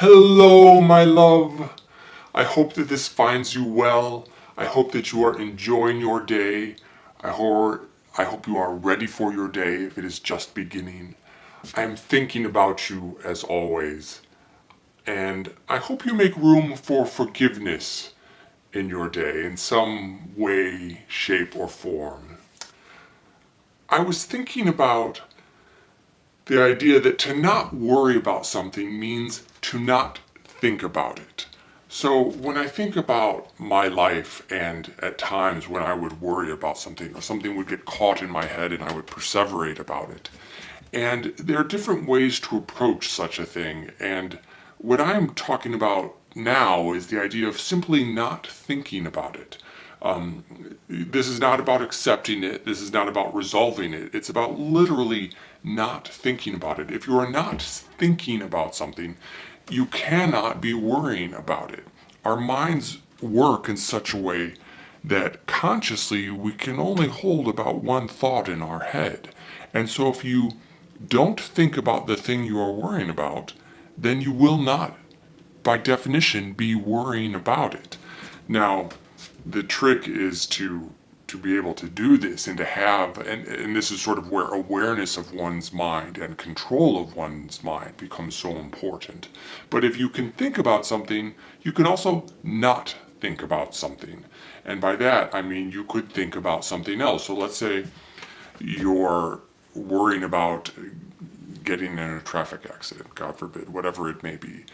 Hello, my love. I hope that this finds you well. I hope that you are enjoying your day. I hope you are ready for your day if it is just beginning. I am thinking about you as always. And I hope you make room for forgiveness in your day in some way, shape, or form. I was thinking about the idea that to not worry about something means to not think about it. So when I think about my life and at times when I would worry about something or something would get caught in my head and I would perseverate about it. And there are different ways to approach such a thing. And what I'm talking about now is the idea of simply not thinking about it. This is not about accepting it. This is not about resolving it. It's about literally not thinking about it. If you are not thinking about something, you cannot be worrying about it. Our minds work in such a way that consciously we can only hold about one thought in our head. And so if you don't think about the thing you are worrying about, then you will not, by definition, be worrying about it. Now, the trick is to be able to do this and to have, and this is sort of where awareness of one's mind and control of one's mind becomes so important. But if you can think about something, you can also not think about something. And by that, I mean you could think about something else. So let's say you're worrying about getting in a traffic accident, God forbid, whatever it may be.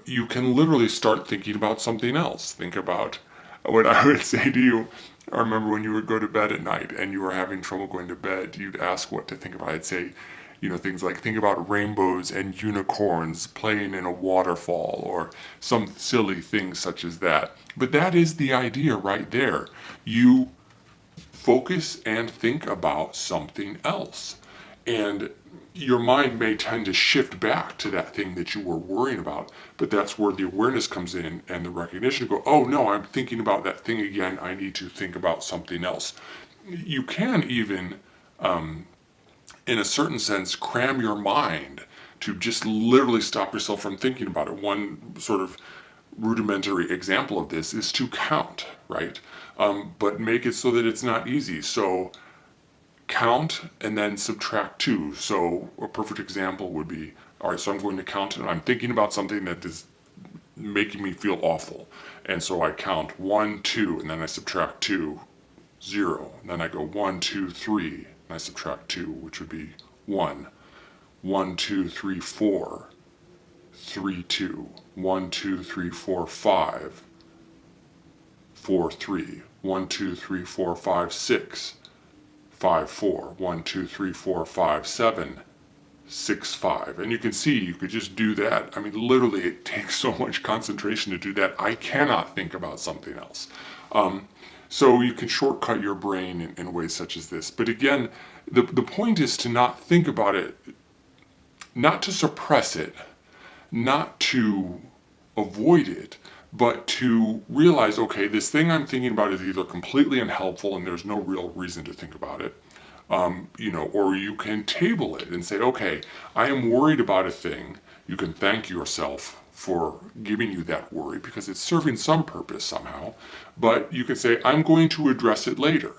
You can literally start thinking about something else. Think about what I would say to you. I remember when you would go to bed at night and you were having trouble going to bed, you'd ask what to think about. I'd say, things like think about rainbows and unicorns playing in a waterfall or some silly thing such as that. But that is the idea right there. You focus and think about something else. And your mind may tend to shift back to that thing that you were worrying about, but that's where the awareness comes in and the recognition to go, oh no, I'm thinking about that thing again. I need to think about something else. You can even, in a certain sense, cram your mind to just literally stop yourself from thinking about it. One sort of rudimentary example of this is to count, right? But make it so that it's not easy. So count and then subtract 2. So a perfect example would be, all right, so I'm going to count and I'm thinking about something that is making me feel awful. And so I count 1, 2, and then I subtract 2, 0. And then I go 1, 2, 3, and I subtract 2, which would be 1. 1, 2, 3, 4, 3, 2. 1, 2, 3, 4, 5, 4, 3. 1, 2, 3, 4, 5, 6. 5, 4, 1, 2, 3, 4, 5, 7, 6, 5. And you can see you could just do that. I mean, literally, it takes so much concentration to do that. I cannot think about something else. So you can shortcut your brain in ways such as this. But again, the point is to not think about it, not to suppress it, not to avoid it, but to realize, okay, this thing I'm thinking about is either completely unhelpful and there's no real reason to think about it, or you can table it and say, okay, I am worried about a thing. You can thank yourself for giving you that worry because it's serving some purpose somehow, but you can say, I'm going to address it later.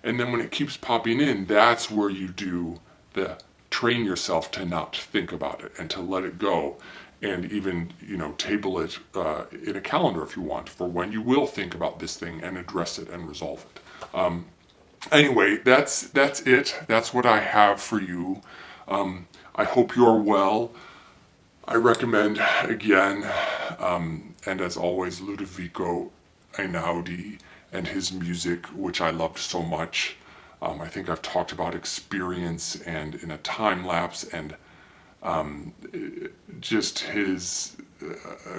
And then when it keeps popping in, that's where you do the train yourself to not think about it and to let it go. And even, table it in a calendar if you want for when you will think about this thing and address it and resolve it. Anyway, that's it. That's what I have for you. I hope you're well. I recommend, again, and as always, Ludovico Einaudi and his music, which I loved so much. I think I've talked about experience and in a time lapse and just his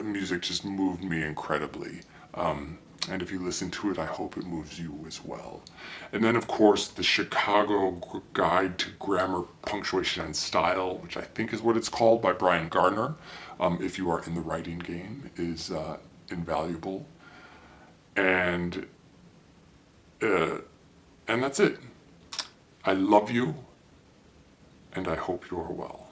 music just moved me incredibly. And if you listen to it, I hope it moves you as well. And then, of course, the Chicago Guide to Grammar, Punctuation, and Style, which I think is what it's called, by Bryan Garner, if you are in the writing game, is invaluable. And that's it. I love you, and I hope you are well.